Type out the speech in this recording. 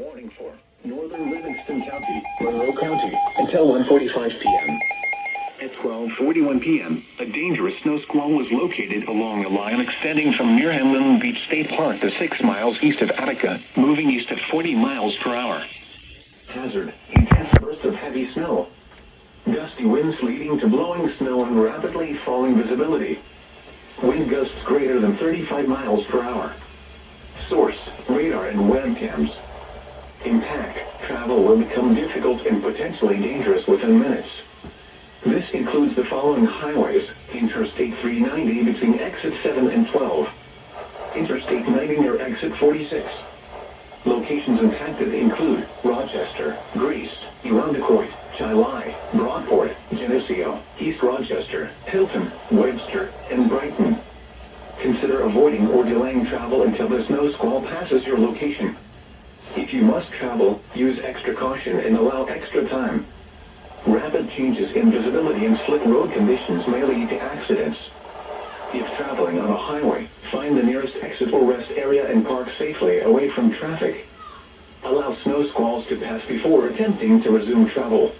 warning for northern Livingston County, Monroe County, until 1:45 p.m. At 12:41 p.m., a dangerous snow squall was located along a line extending from near Hamlin Beach State Park to 6 miles east of Attica, moving east at 40 miles per hour. Hazard: intense bursts of heavy snow. Gusty winds leading to blowing snow and rapidly falling visibility. Wind gusts greater than 35 miles per hour. Source: radar and webcams. Impact: travel will become difficult and potentially dangerous within minutes. This includes the following highways: Interstate 390 between exit 7 and 12. Interstate 90 near exit 46. Locations impacted include Rochester, Greece, Irondequoit, Chilai, Brockport, Geneseo, East Rochester, Hilton, Webster, and Brighton. Consider avoiding or delaying travel until the snow squall passes your location. If you must travel, use extra caution and allow extra time. Rapid changes in visibility and slick road conditions may lead to accidents. If traveling on a highway, find the nearest exit or rest area and park safely away from traffic. Allow snow squalls to pass before attempting to resume travel.